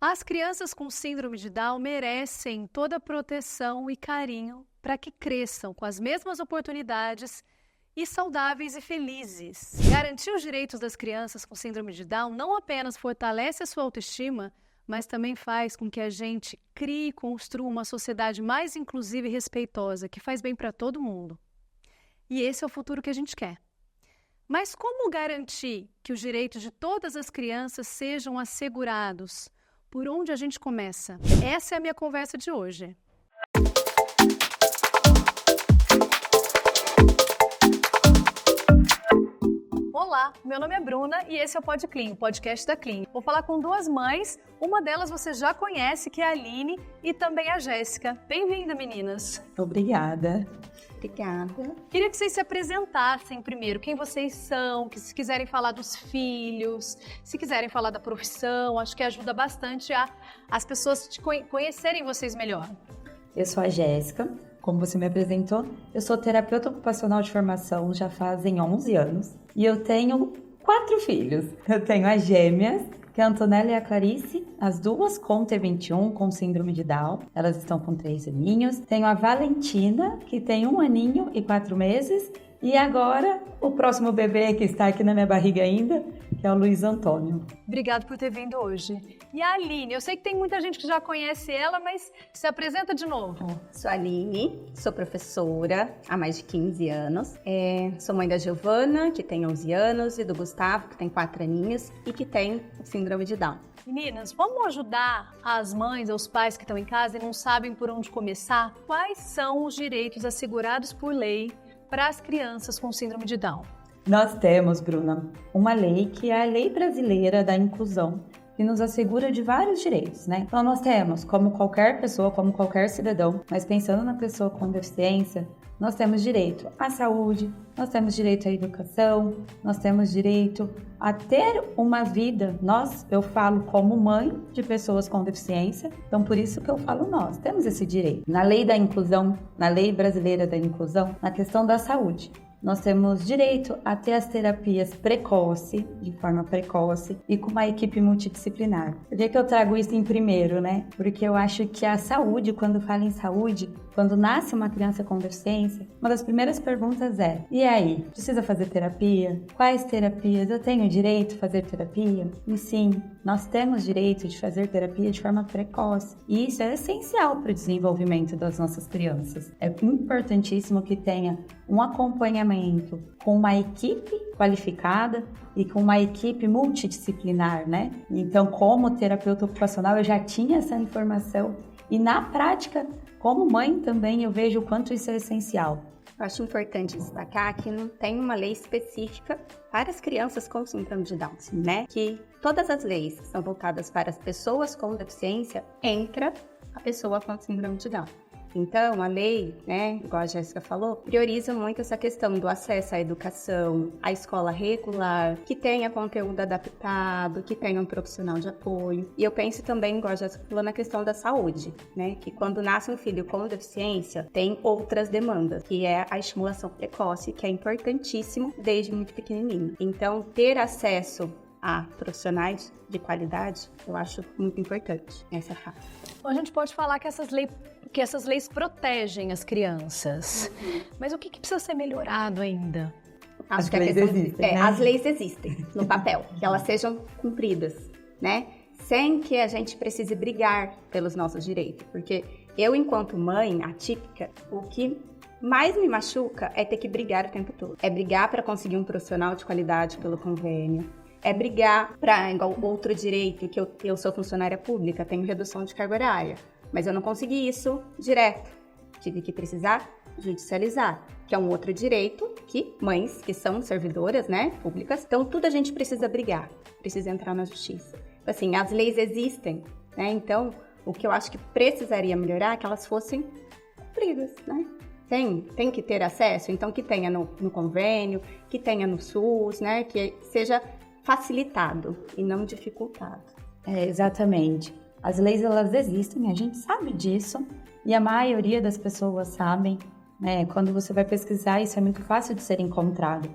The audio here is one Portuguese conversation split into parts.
As crianças com síndrome de Down merecem toda a proteção e carinho para que cresçam com as mesmas oportunidades e saudáveis e felizes. Garantir os direitos das crianças com síndrome de Down não apenas fortalece a sua autoestima, mas também faz com que a gente crie e construa uma sociedade mais inclusiva e respeitosa, que faz bem para todo mundo. E esse é o futuro que a gente quer. Mas como garantir que os direitos de todas as crianças sejam assegurados? Por onde a gente começa? Essa é a minha conversa de hoje. Olá, meu nome é Bruna e esse é o PodClean, o podcast da Clean. Vou falar com duas mães, uma delas você já conhece, que é a Aline, e também a Jéssica. Bem-vinda, meninas. Obrigada. Obrigada. Queria que vocês se apresentassem primeiro, quem vocês são, que se quiserem falar dos filhos, se quiserem falar da profissão, acho que ajuda bastante as pessoas conhecerem vocês melhor. Eu sou a Jéssica, como você me apresentou, eu sou terapeuta ocupacional de formação já fazem 11 anos e eu tenho 4 filhos. Eu tenho as gêmeas, que é a Antonella e a Clarice, as duas com T21, com síndrome de Down. Elas estão com 3 aninhos. Tenho a Valentina, que tem 1 aninho e 4 meses. E agora, o próximo bebê que está aqui na minha barriga ainda, que é o Luiz Antônio. Obrigada por ter vindo hoje. E a Aline, eu sei que tem muita gente que já conhece ela, mas se apresenta de novo. Sou a Aline, sou professora há mais de 15 anos. Sou mãe da Giovana, que tem 11 anos, e do Gustavo, que tem 4 aninhos e que tem síndrome de Down. Meninas, vamos ajudar as mães, os pais que estão em casa e não sabem por onde começar? Quais são os direitos assegurados por lei para as crianças com síndrome de Down? Nós temos, Bruna, uma lei que é a Lei Brasileira da Inclusão, que nos assegura de vários direitos, né? Então nós temos, como qualquer pessoa, como qualquer cidadão, mas pensando na pessoa com deficiência, nós temos direito à saúde, nós temos direito à educação, nós temos direito a ter uma vida. Eu falo como mãe de pessoas com deficiência, então por isso que eu falo nós, temos esse direito. Na Lei da Inclusão, na Lei Brasileira da Inclusão, na questão da saúde, nós temos direito a ter as terapias de forma precoce e com uma equipe multidisciplinar. Por que eu trago isso em primeiro, né? Porque eu acho que a saúde, quando fala em saúde, quando nasce uma criança com deficiência, uma das primeiras perguntas é: e aí, precisa fazer terapia? Quais terapias? Eu tenho direito a fazer terapia? E sim, nós temos direito de fazer terapia de forma precoce. E isso é essencial para o desenvolvimento das nossas crianças. É importantíssimo que tenha um acompanhamento com uma equipe qualificada e com uma equipe multidisciplinar, né? Então, como terapeuta ocupacional, eu já tinha essa informação e na prática, como mãe também, eu vejo o quanto isso é essencial. Eu acho importante destacar que não tem uma lei específica para as crianças com síndrome de Down, né? Que todas as leis que são voltadas para as pessoas com deficiência, entra a pessoa com síndrome de Down. Então, a lei, né, igual a Jéssica falou, prioriza muito essa questão do acesso à educação, à escola regular, que tenha conteúdo adaptado, que tenha um profissional de apoio. E eu penso também, igual a Jéssica falou, na questão da saúde, né, que quando nasce um filho com deficiência, tem outras demandas, que é a estimulação precoce, que é importantíssimo desde muito pequenininho. Então, ter acesso a profissionais de qualidade, eu acho muito importante nessa fase. Bom, a gente pode falar que essas leis protegem as crianças. Mas o que precisa ser melhorado ainda? As leis existem, né? As leis existem no papel, que elas sejam cumpridas, né? Sem que a gente precise brigar pelos nossos direitos. Porque eu, enquanto mãe atípica, o que mais me machuca é ter que brigar o tempo todo. É brigar para conseguir um profissional de qualidade pelo convênio. É brigar para, igual outro direito, que eu sou funcionária pública, tenho redução de carga horária. Mas eu não consegui isso direto. Tive que precisar judicializar, que é um outro direito que mães que são servidoras, né, públicas, então tudo a gente precisa brigar, precisa entrar na justiça. Assim, as leis existem, né, então o que eu acho que precisaria melhorar é que elas fossem cumpridas, né. Tem que ter acesso, então que tenha no convênio, que tenha no SUS, né, que seja facilitado e não dificultado. Exatamente. As leis, elas existem, a gente sabe disso, e a maioria das pessoas sabem, né? Quando você vai pesquisar, isso é muito fácil de ser encontrado.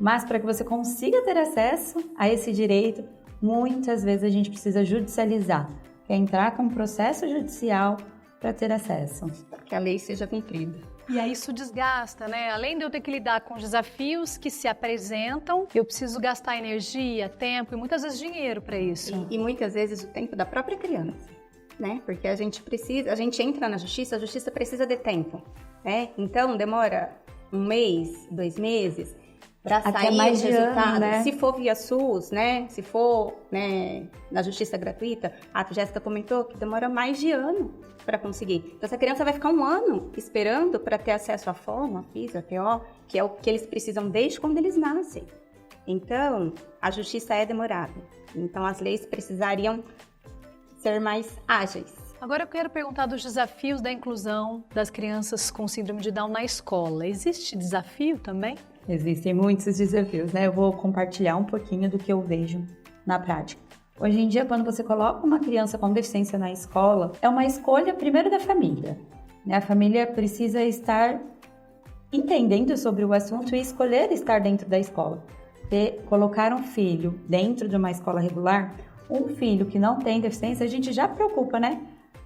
Mas para que você consiga ter acesso a esse direito, muitas vezes a gente precisa judicializar. que é entrar com um processo judicial para ter acesso. Que a lei seja cumprida. E aí isso desgasta, né? Além de eu ter que lidar com desafios que se apresentam, eu preciso gastar energia, tempo e muitas vezes dinheiro para isso. E muitas vezes o tempo da própria criança, né? Porque a gente entra na justiça, a justiça precisa de tempo, né? Então demora 1 mês, 2 meses para sair mais o resultado. ano, né? Se for via SUS, né? Se for, né, na justiça gratuita, a Jéssica comentou que demora mais de ano para conseguir. Então essa criança vai ficar 1 ano esperando para ter acesso à FOMA, FISA, TO, que é o que eles precisam desde quando eles nascem. Então a justiça é demorada. Então as leis precisariam ser mais ágeis. Agora eu quero perguntar dos desafios da inclusão das crianças com síndrome de Down na escola. Existe desafio também? Existem muitos desafios, né? Eu vou compartilhar um pouquinho do que eu vejo na prática. Hoje em dia, quando você coloca uma criança com deficiência na escola, é uma escolha primeiro da família, né? A família precisa estar entendendo sobre o assunto e escolher estar dentro da escola. Porque colocar um filho dentro de uma escola regular, um filho que não tem deficiência, a gente já preocupa, né?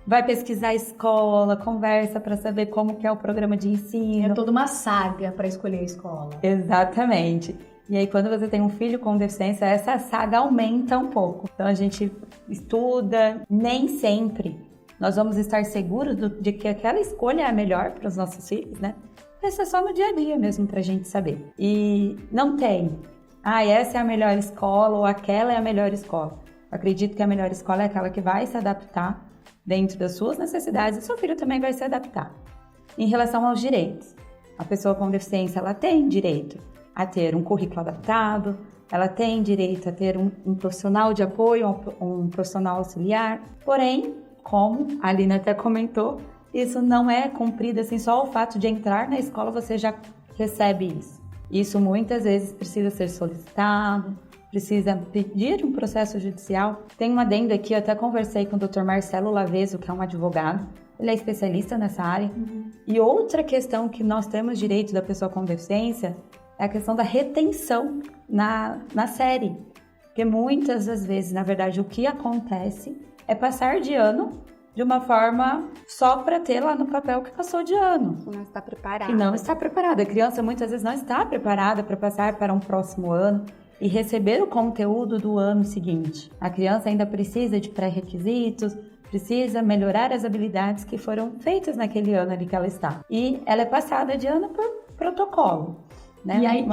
Vai pesquisar a escola, conversa para saber como que é o programa de ensino. É toda uma saga para escolher a escola. Exatamente. E aí, quando você tem um filho com deficiência, essa saga aumenta um pouco. Então, a gente estuda, nem sempre nós vamos estar seguros de que aquela escolha é a melhor para os nossos filhos, né? Isso é só no dia a dia mesmo para a gente saber. E não tem, essa é a melhor escola ou aquela é a melhor escola. Eu acredito que a melhor escola é aquela que vai se adaptar dentro das suas necessidades, e seu filho também vai se adaptar. Em relação aos direitos, a pessoa com deficiência, ela tem direito a ter um currículo adaptado, ela tem direito a ter um profissional de apoio, um profissional auxiliar, porém, como a Aline até comentou, isso não é cumprido assim, só o fato de entrar na escola você já recebe isso. Isso muitas vezes precisa ser solicitado, precisa pedir um processo judicial. Tem um adendo aqui, eu até conversei com o Dr. Marcelo Laveso, que é um advogado, ele é especialista nessa área. E outra questão que nós temos direito da pessoa com deficiência é a questão da retenção na série. Porque muitas das vezes, na verdade, o que acontece é passar de ano de uma forma só para ter lá no papel que passou de ano. Que não está preparada. Que não está preparada. A criança muitas vezes não está preparada para passar para um próximo ano e receber o conteúdo do ano seguinte. A criança ainda precisa de pré-requisitos, precisa melhorar as habilidades que foram feitas naquele ano ali que ela está. E ela é passada de ano por protocolo, né? E aí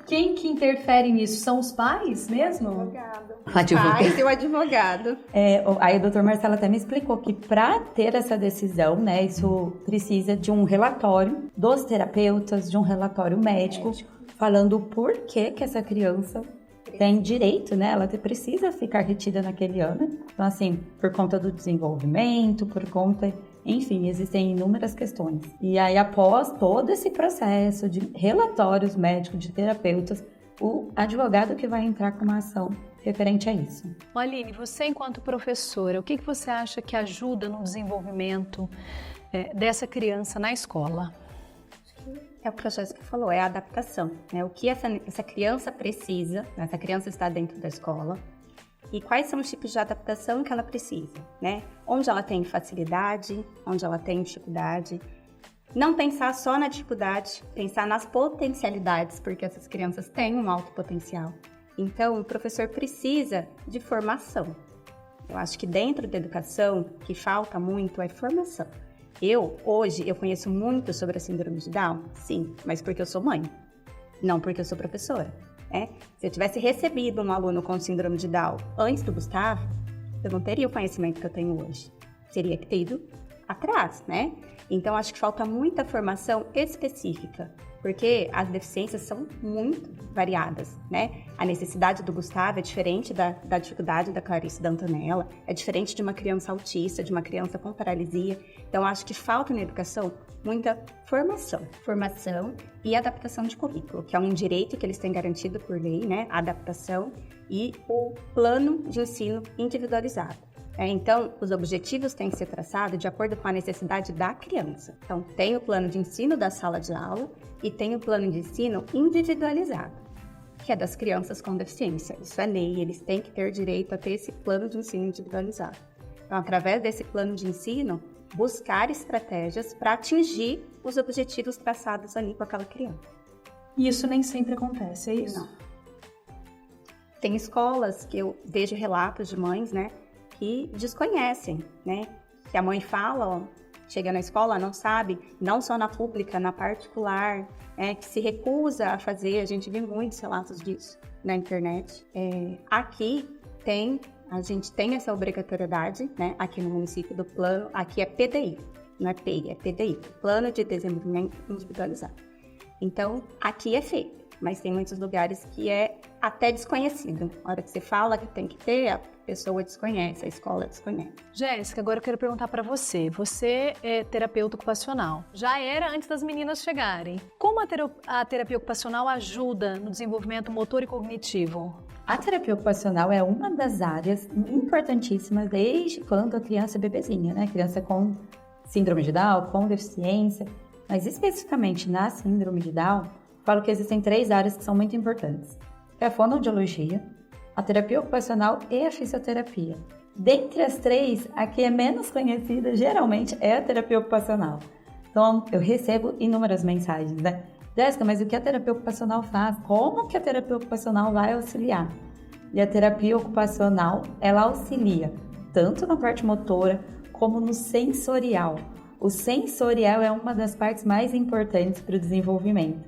quem que interfere nisso? São os pais mesmo? Advogado. Pais e o advogado. Aí o doutor Marcelo até me explicou que para ter essa decisão, né, isso precisa de um relatório dos terapeutas, de um relatório médico. Falando o porquê que essa criança tem direito, né? Ela precisa ficar retida naquele ano. Então, assim, por conta do desenvolvimento, por conta... Enfim, existem inúmeras questões. E aí, após todo esse processo de relatórios médicos, de terapeutas, o advogado que vai entrar com uma ação referente a isso. Aline, você enquanto professora, o que você acha que ajuda no desenvolvimento dessa criança na escola? É o que a Jéssica falou, é a adaptação, né? O que essa criança precisa, né? Essa criança está dentro da escola, e quais são os tipos de adaptação que ela precisa, né? Onde ela tem facilidade, onde ela tem dificuldade. Não pensar só na dificuldade, pensar nas potencialidades, porque essas crianças têm um alto potencial. Então, o professor precisa de formação. Eu acho que dentro da educação, o que falta muito é formação. Hoje, eu conheço muito sobre a síndrome de Down, sim, mas porque eu sou mãe, não porque eu sou professora, né? Se eu tivesse recebido um aluno com síndrome de Down antes do Gustavo, eu não teria o conhecimento que eu tenho hoje. Teria que ter ido atrás, né? Então, acho que falta muita formação específica, porque as deficiências são muito variadas, né? A necessidade do Gustavo é diferente da dificuldade da Clarice e da Antonella, é diferente de uma criança autista, de uma criança com paralisia. Então, acho que falta na educação muita formação e adaptação de currículo, que é um direito que eles têm garantido por lei, né? A adaptação e o plano de ensino individualizado. Então, os objetivos têm que ser traçados de acordo com a necessidade da criança. Então, tem o plano de ensino da sala de aula e tem o plano de ensino individualizado, que é das crianças com deficiência. Isso é lei, eles têm que ter direito a ter esse plano de ensino individualizado. Então, através desse plano de ensino, buscar estratégias para atingir os objetivos traçados ali com aquela criança. E isso nem sempre acontece, é isso? Não. Tem escolas que eu vejo relatos de mães, né, que desconhecem, né, que a mãe fala, ó, chega na escola, não sabe, não só na pública, na particular, que se recusa a fazer, a gente vê muitos relatos disso na internet. Aqui a gente tem essa obrigatoriedade, né, aqui no município do plano, aqui é PDI, não é PEI, é PDI, Plano de Desenvolvimento Individualizado. Então, aqui é feito, mas tem muitos lugares que é até desconhecido. Na hora que você fala que tem que ter, a pessoa desconhece, a escola desconhece. Jéssica, agora eu quero perguntar para você. Você é terapeuta ocupacional. Já era antes das meninas chegarem. Como a terapia ocupacional ajuda no desenvolvimento motor e cognitivo? A terapia ocupacional é uma das áreas importantíssimas desde quando a criança é bebezinha, né? Criança com síndrome de Down, com deficiência. Mas especificamente na síndrome de Down, falo que existem 3 áreas que são muito importantes. É a fonoaudiologia, a terapia ocupacional e a fisioterapia. Dentre as 3, a que é menos conhecida geralmente é a terapia ocupacional. Então, eu recebo inúmeras mensagens, né? Jéssica, mas o que a terapia ocupacional faz? Como que a terapia ocupacional vai auxiliar? E a terapia ocupacional, ela auxilia tanto na parte motora como no sensorial. O sensorial é uma das partes mais importantes para o desenvolvimento.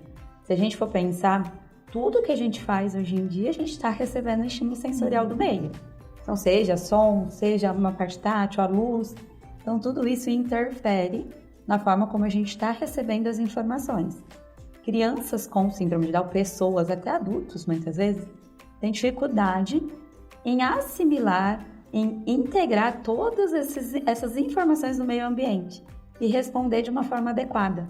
Se a gente for pensar, tudo que a gente faz hoje em dia, a gente está recebendo estímulo sensorial do meio. Então, seja som, seja uma parte tátil, a luz. Então, tudo isso interfere na forma como a gente está recebendo as informações. Crianças com síndrome de Down, pessoas, até adultos muitas vezes, têm dificuldade em assimilar, em integrar todas essas informações do meio ambiente e responder de uma forma adequada.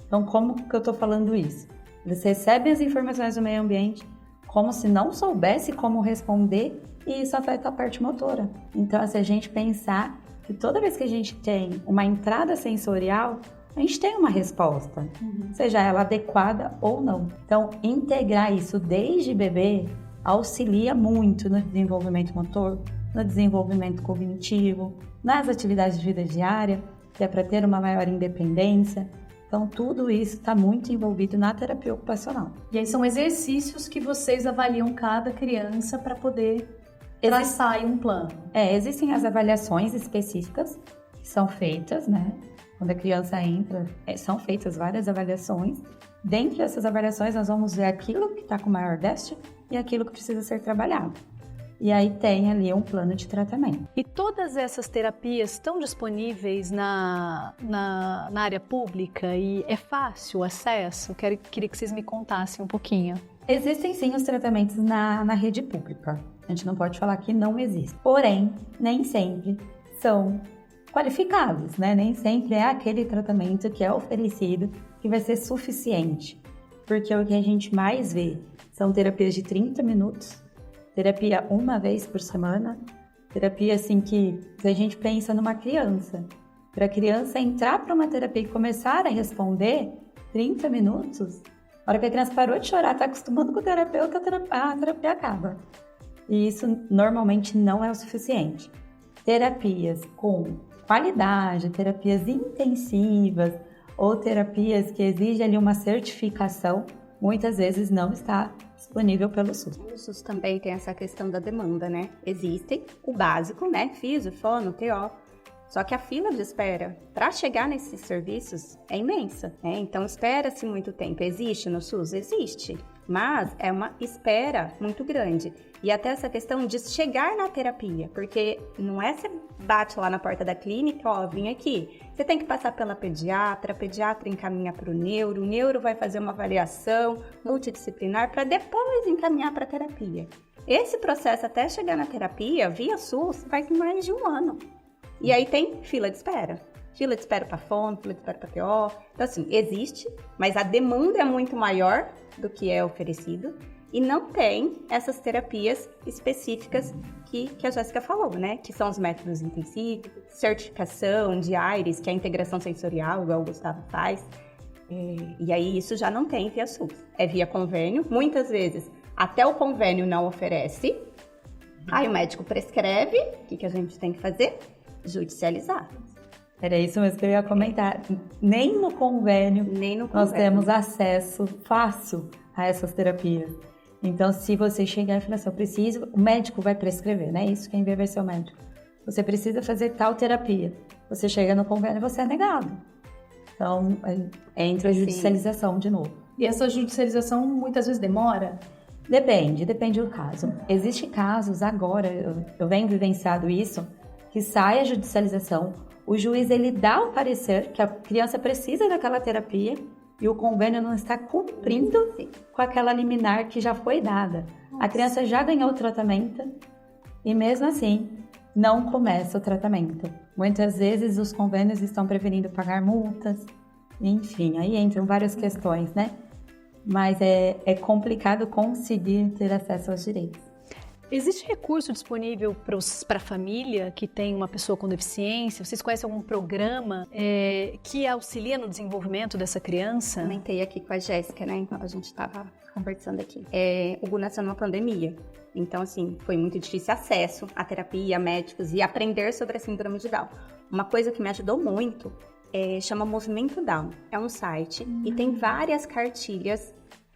Então, como que eu estou falando isso? Eles recebem as informações do meio ambiente como se não soubesse como responder e isso afeta a parte motora. Então, se a gente pensar que toda vez que a gente tem uma entrada sensorial, a gente tem uma resposta, seja ela adequada ou não. Então, integrar isso desde bebê auxilia muito no desenvolvimento motor, no desenvolvimento cognitivo, nas atividades de vida diária, que é para ter uma maior independência. Então, tudo isso está muito envolvido na terapia ocupacional. E aí são exercícios que vocês avaliam cada criança para poder traçar aí um plano. Existem as avaliações específicas que são feitas, né? Quando a criança entra, são feitas várias avaliações. Dentre essas avaliações, nós vamos ver aquilo que está com maior déficit e aquilo que precisa ser trabalhado. E aí tem ali um plano de tratamento. E todas essas terapias estão disponíveis na área pública e é fácil o acesso? Queria que vocês me contassem um pouquinho. Existem sim os tratamentos na rede pública. A gente não pode falar que não existe. Porém, nem sempre são qualificados, né? Nem sempre é aquele tratamento que é oferecido que vai ser suficiente. Porque o que a gente mais vê são terapias de 30 minutos, terapia uma vez por semana, terapia assim que, se a gente pensa numa criança, para a criança entrar para uma terapia e começar a responder, 30 minutos, na hora que a criança parou de chorar, está acostumando com o terapeuta, a terapia acaba. E isso normalmente não é o suficiente. Terapias com qualidade, terapias intensivas ou terapias que exigem ali uma certificação, muitas vezes não está disponível pelo SUS. O SUS também tem essa questão da demanda, né? Existem o básico, né? Fisio, fono, TO. Só que a fila de espera para chegar nesses serviços é imensa, né? Então espera-se muito tempo. Existe no SUS? Existe. Mas é uma espera muito grande. E até essa questão de chegar na terapia, porque não é você bate lá na porta da clínica, ó, vim aqui. Você tem que passar pela pediatra, a pediatra encaminha para o neuro vai fazer uma avaliação multidisciplinar para depois encaminhar para a terapia. Esse processo até chegar na terapia, via SUS, faz mais de 1 ano. E aí tem fila de espera. Fila de espera para fono, fila de espera para TO. Então, assim, existe, mas a demanda é muito maior do que é oferecido. E não tem essas terapias específicas que a Jéssica falou, né? Que são os métodos intensivos, certificação de AIRES, que é a integração sensorial, igual o Gustavo faz. E aí isso já não tem via SUS. É via convênio. Muitas vezes até o convênio não oferece. Aí o médico prescreve, o que a gente tem que fazer? judicializar. Era isso mesmo que eu ia comentar. Nem no convênio nós temos acesso fácil a essas terapias. Então, se você chegar e falar assim, eu preciso, o médico vai prescrever, né? Isso quem vê vai ser o médico. Você precisa fazer tal terapia. Você chega no convênio e você é negado. Então, entra a judicialização de novo. E essa judicialização muitas vezes demora? Depende do caso. Existem casos agora, eu venho vivenciado isso, que sai a judicialização, o juiz ele dá o parecer que a criança precisa daquela terapia e o convênio não está cumprindo com aquela liminar que já foi dada. A criança já ganhou o tratamento e mesmo assim não começa o tratamento. Muitas vezes os convênios estão preferindo pagar multas, enfim, aí entram várias questões, né? Mas é complicado conseguir ter acesso aos direitos. Existe recurso disponível para a família que tem uma pessoa com deficiência? Vocês conhecem algum programa que auxilia no desenvolvimento dessa criança? Comentei aqui com a Jéssica, né? A gente estava conversando aqui. O Gu nasceu numa pandemia. Então, assim, foi muito difícil acesso à terapia, a médicos e aprender sobre a síndrome de Down. Uma coisa que me ajudou muito chama Movimento Down. É um site e tem várias cartilhas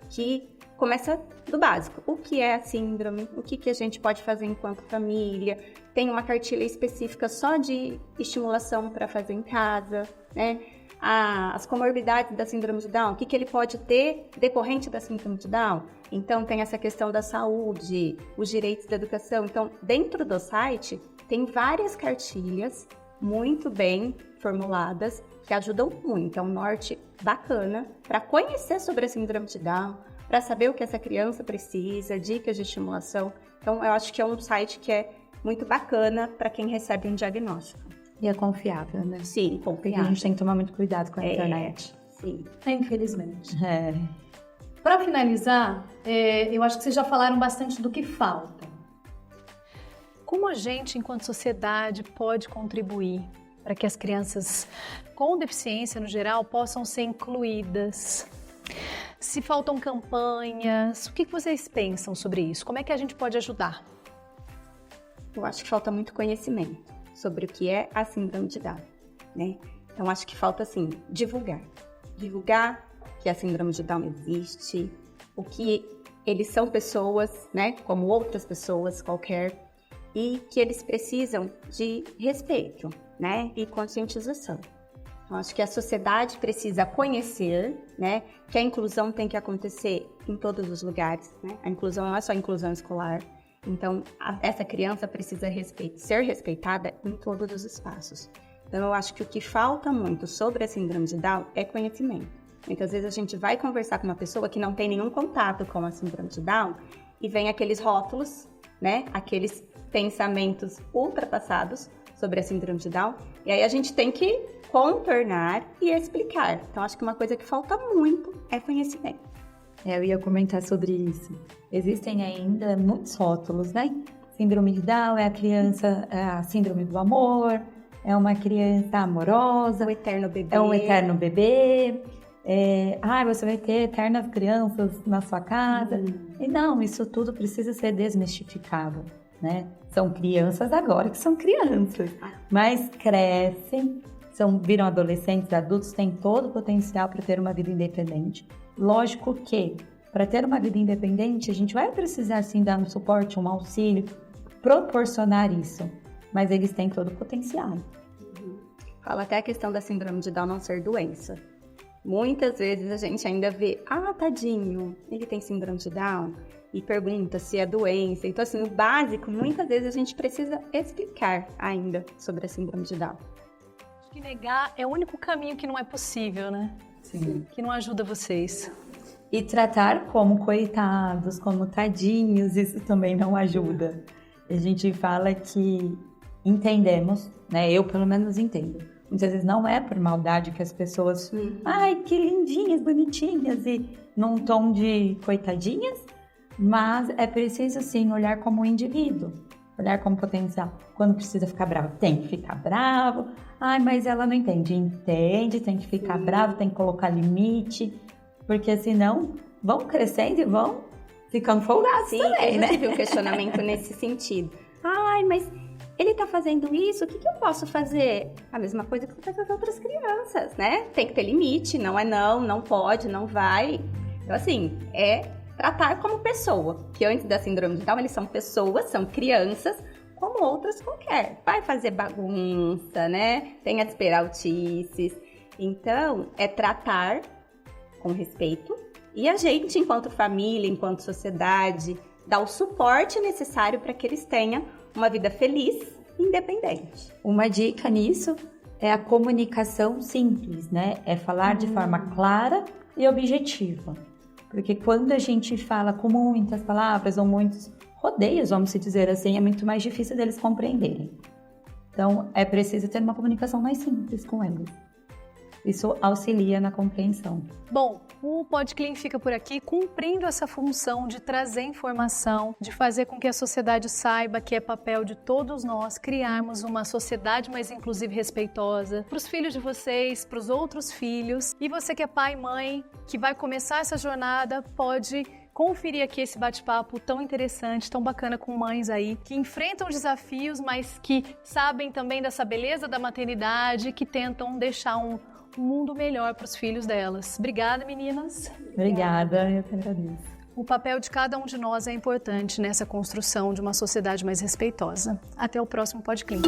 que começa do básico. O que é a síndrome? O que a gente pode fazer enquanto família? Tem uma cartilha específica só de estimulação para fazer em casa, né? As comorbidades da síndrome de Down, o que ele pode ter decorrente da síndrome de Down. Então, tem essa questão da saúde, os direitos da educação. Então, dentro do site, tem várias cartilhas muito bem formuladas que ajudam muito. É um norte bacana para conhecer sobre a síndrome de Down, para saber o que essa criança precisa, dicas de estimulação. Então, eu acho que é um site que é muito bacana para quem recebe um diagnóstico. E é confiável, né? Sim, confiável. Porque a gente tem que tomar muito cuidado com a internet. Sim. Infelizmente. Para finalizar, eu acho que vocês já falaram bastante do que falta. Como a gente, enquanto sociedade, pode contribuir para que as crianças com deficiência, no geral, possam ser incluídas? Se faltam campanhas, o que vocês pensam sobre isso? Como é que a gente pode ajudar? Eu acho que falta muito conhecimento sobre o que é a síndrome de Down, né? Então, acho que falta, assim, divulgar. Divulgar que a síndrome de Down existe, o que eles são pessoas, né? Como outras pessoas qualquer, e que eles precisam de respeito, né? E conscientização. Então, acho que a sociedade precisa conhecer, né? Que a inclusão tem que acontecer em todos os lugares, né? A inclusão não é só a inclusão escolar. Então, essa criança precisa ser respeitada em todos os espaços. Então, eu acho que o que falta muito sobre a síndrome de Down é conhecimento. Muitas vezes a gente vai conversar com uma pessoa que não tem nenhum contato com a síndrome de Down e vem aqueles rótulos, né? Aqueles pensamentos ultrapassados sobre a síndrome de Down. E aí a gente tem que contornar e explicar. Então, acho que uma coisa que falta muito é conhecimento. Eu ia comentar sobre isso. Existem ainda muitos rótulos, né? Síndrome de Down é a criança, a síndrome do amor, é uma criança amorosa. O eterno bebê. É um eterno bebê. Você vai ter eternas crianças na sua casa. E não, isso tudo precisa ser desmistificado, né? São crianças agora que são crianças, mas crescem, viram adolescentes, adultos, têm todo o potencial para ter uma vida independente. Lógico que, para ter uma vida independente, a gente vai precisar, sim, dar um suporte, um auxílio, proporcionar isso. Mas eles têm todo o potencial. Fala até a questão da síndrome de Down não ser doença. Muitas vezes a gente ainda vê, tadinho, ele tem síndrome de Down, e pergunta se é doença. Então, assim, o básico, muitas vezes a gente precisa explicar ainda sobre a síndrome de Down. Acho que negar é o único caminho que não é possível, né? Sim. Que não ajuda vocês. E tratar como coitados, como tadinhos, isso também não ajuda. A gente fala que entendemos, né? Eu pelo menos entendo. Muitas vezes não é por maldade que as pessoas... Ai, que lindinhas, bonitinhas, e num tom de coitadinhas. Mas é preciso, sim, olhar como um indivíduo. Olhar como potencial. Quando precisa ficar bravo, tem que ficar bravo. Ai, mas ela não entende. Entende, tem que ficar bravo, tem que colocar limite. Porque senão vão crescendo e vão ficando folgados também, né? Eu tive um questionamento nesse sentido. Ai, mas ele tá fazendo isso, o que eu posso fazer? A mesma coisa que você faz com as outras crianças, né? Tem que ter limite, não é não pode, não vai. Então, assim, é tratar como pessoa, que antes da síndrome de Down, eles são pessoas, são crianças, como outras qualquer. Vai fazer bagunça, né? Tem as peraltices. Então, é tratar com respeito e a gente, enquanto família, enquanto sociedade, dar o suporte necessário para que eles tenham uma vida feliz e independente. Uma dica nisso é a comunicação simples, né? É falar de forma clara e objetiva. Porque quando a gente fala com muitas palavras ou muitos rodeios, vamos se dizer assim, é muito mais difícil deles compreenderem. Então, é preciso ter uma comunicação mais simples com eles. Isso auxilia na compreensão. Bom, o PodClean fica por aqui cumprindo essa função de trazer informação, de fazer com que a sociedade saiba que é papel de todos nós criarmos uma sociedade mais inclusiva e respeitosa para os filhos de vocês, para os outros filhos. E você que é pai e mãe, que vai começar essa jornada, pode conferir aqui esse bate-papo tão interessante, tão bacana com mães aí, que enfrentam desafios, mas que sabem também dessa beleza da maternidade, que tentam deixar um mundo melhor para os filhos delas. Obrigada, meninas. Obrigada, eu que agradeço. O papel de cada um de nós é importante nessa construção de uma sociedade mais respeitosa. Até o próximo PodClean.